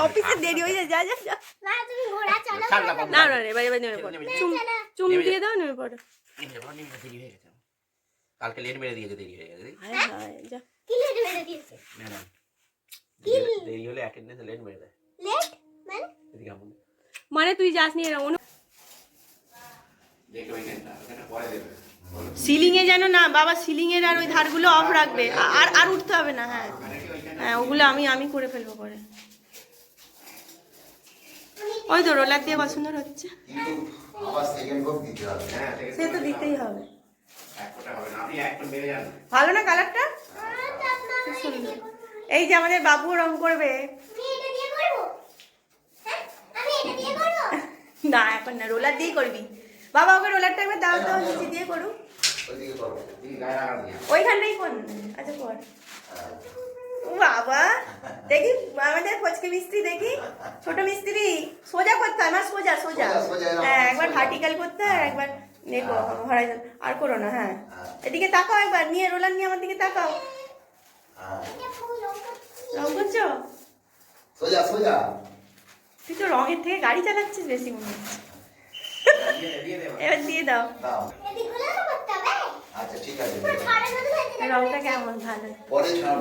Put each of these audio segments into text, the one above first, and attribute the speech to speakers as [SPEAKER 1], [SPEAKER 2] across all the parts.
[SPEAKER 1] অফিসে দেরি হয়ে যায়, যা যা যা। না না রে, এবার নেমে পড়ো, চুম দিয়ে দাও, নেমে পড়ো।
[SPEAKER 2] কালকে লেট মেরে দিয়েছে, দেরি হয়ে গেছে।
[SPEAKER 1] যা।
[SPEAKER 3] কি লেট মেরে দিয়েছে?
[SPEAKER 2] দেরি হলে অ্যাটেন্ডেন্স লেট মেরে দেয়।
[SPEAKER 3] লেট মানে?
[SPEAKER 2] এদিকে আমন
[SPEAKER 1] মানে তুই যাস নি, এরকম
[SPEAKER 2] দেখো এখানটা, ওখানে পরে দেবে।
[SPEAKER 1] সিলিং এ যেন না বাবা, সিলিং এর আর ওই ধারগুলো অফ রাখবে, আর আর উঠতে হবে না। হ্যাঁ হ্যাঁ, ওগুলো আমি করে ফেলবো পরে। ওই তো রোলার দিয়ে কত সুন্দর হচ্ছে। সে তো দিতেই হবে। ভালো না কালারটা? সুন্দর। এই যে আমাদের বাবু রং করবে। না এখন না, রোলার দিয়েই করবি। বাবা ওকে রোলারটা একবার দাও তো, নিচে দিয়ে করুক। ওইখানটাই কর। আচ্ছা কর। বাবা দেখি আমাদের ফচকে মিস্ত্রি, দেখি ছোট মিস্ত্রি, সোজা করতে হয়, আমার সোজা সোজা। হ্যাঁ একবার ভার্টিক্যাল করতে হয়, একবার নেবো হরাইজন। আর করো না। হ্যাঁ এদিকে তাকাও, একবার নিয়ে রোলার নিয়ে আমার দিকে তাকাও। রং করছো?
[SPEAKER 4] সোজা সোজা।
[SPEAKER 1] তুই তো রঙের থেকে গাড়ি চালাচ্ছিস বেশি মনে হচ্ছে। এবার দিয়ে দাও।
[SPEAKER 4] আচ্ছা ঠিক আছে।
[SPEAKER 1] রংটা কেমন? ভালো।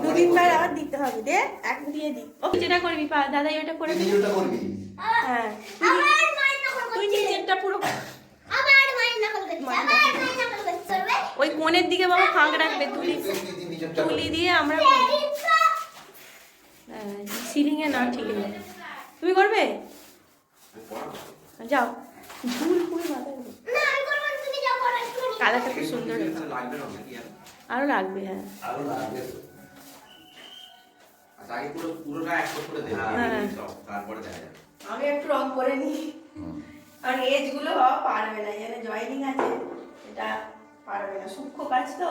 [SPEAKER 1] দুদিনবার আবার দিতে হবে। দে এক দিয়ে দি। ও যেটা করবি পা দাদাই ওটা করে দিবি।
[SPEAKER 4] নিজেরটা করবি?
[SPEAKER 1] হ্যাঁ তুই নিচেরটা পুরো ওই কোণের দিকে বাবা ফাঁক রাখবে, তুলি দিয়ে আমরা সিলিং এ না, ঠিক আছে। তুমি করবে? যাও। ঝুল পুরো মাথায় কালারটা খুব সুন্দর, আরো লাগবে। হ্যাঁ আমি একটু রং করে নি, আর এজ গুলো বাবা পারবে না, এখানে জয়েনিং আছে, এটা পারবে না, সূক্ষ্ম কাজ তো।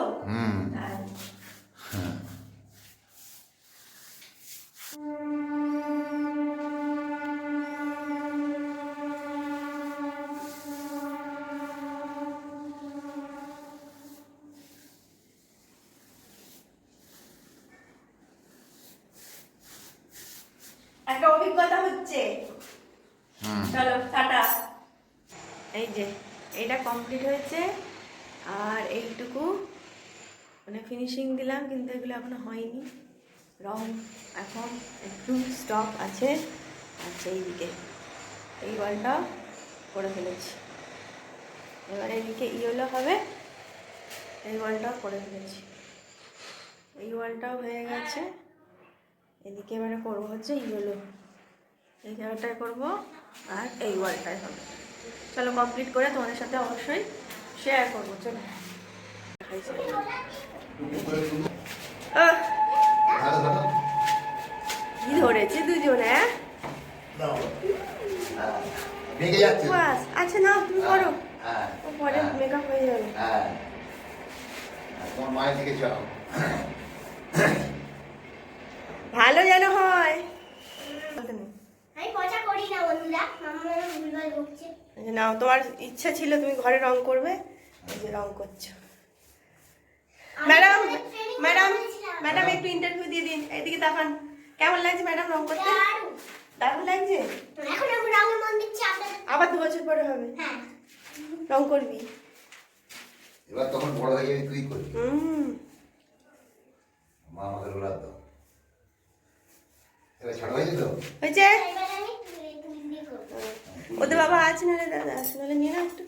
[SPEAKER 1] একটা অভিজ্ঞতা হচ্ছে। চলো টাটা। এই যে এইটা কমপ্লিট হয়েছে, আর এইটুকু মানে ফিনিশিং দিলাম, কিন্তু এগুলো এখনো হয়নি। রং এখন একটু স্টক আছে। আচ্ছা এইদিকে এই ওয়ালটা করে ফেলেছি, এবার এইদিকে ইয়েলো হবে, এই ওয়ালটাও করে ফেলেছি, এই ওয়ালটাও হয়ে গেছে। এদিকে এবারে করবো হচ্ছে ইয়েলো, এই জায়গাটায় করবো, আর এই ওয়ালটায় হবে। চলো কমপ্লিট করে তোমাদের সাথে অবশ্যই শেয়ার করবো। চলো কি ধরেছে দুজনে? আচ্ছা না তুমি করো, পরে মেকআপ হয়ে যাবে। ভালো যেন হয়। না তোমার ইচ্ছা ছিল তুমি ঘরে রং করবে, এই যে রং করছো। ম্যাডাম ম্যাডাম ম্যাডাম একটু ইন্টারভিউ দিয়ে দিন, এদিকে তাকান। কেমন লাগছে ম্যাডাম রং করতে? দারুণ লাগছে। আবার 2 বছর পরে হবে রং করবি,
[SPEAKER 4] এবার তখন বড় হয়ে যাবি, তুই করবি। মা আমাকে রোলার দাও। এবার ছাড়া হয়েছে তো?
[SPEAKER 1] হয়েছে? ওদের বাবা আছে নাহলে দাদা আছে, নাহলে নিয়ে না একটু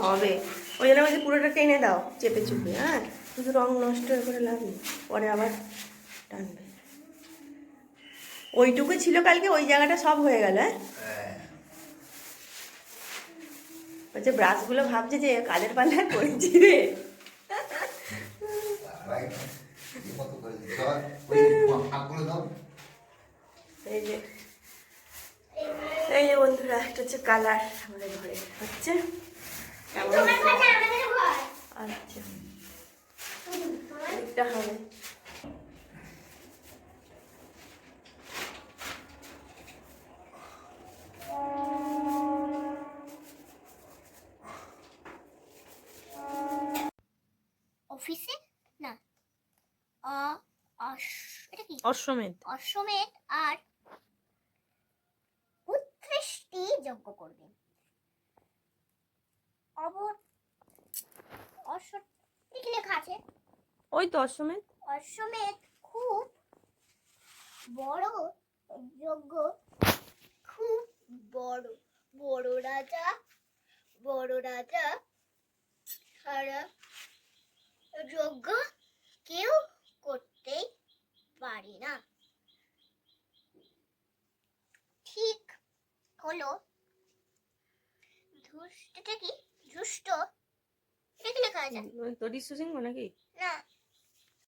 [SPEAKER 1] হবে। ওই জন্য বলছি পুরোটা টেনে দাও চেপে চুপে। হ্যাঁ শুধু রং নষ্ট করে লাভ নেই, পরে আবার টানবে। ওইটুকু ছিল কালকে, ওই জায়গাটা সব হয়ে গেল। হ্যাঁ বলছে ব্রাশগুলো ভাবছে যে কাদের পাল্লায় পড়েছি রে। এই যে বন্ধুরা, একটা হচ্ছে কালার আমাদের ঘরে হচ্ছে। আচ্ছা এটা হবে।
[SPEAKER 3] অফিসে না এটা কি
[SPEAKER 1] অশ্বমেধ।
[SPEAKER 3] অশ্বমেধ আর উৎকৃষ্টি যজ্ঞ করবেন। কি লেখা আছে?
[SPEAKER 1] ওই তো অশ্বমেধ।
[SPEAKER 3] অশ্বমেধ খুব বড় যজ্ঞ, খুব বড় বড় রাজা সারা যজ্ঞ কেউ করতেই পারে না। ঠিক হলো ধুষ্ট, এটা কি ধুষ্ট? এটা কি লেখা আছে?
[SPEAKER 1] তরি সিংহ নাকি?
[SPEAKER 3] না,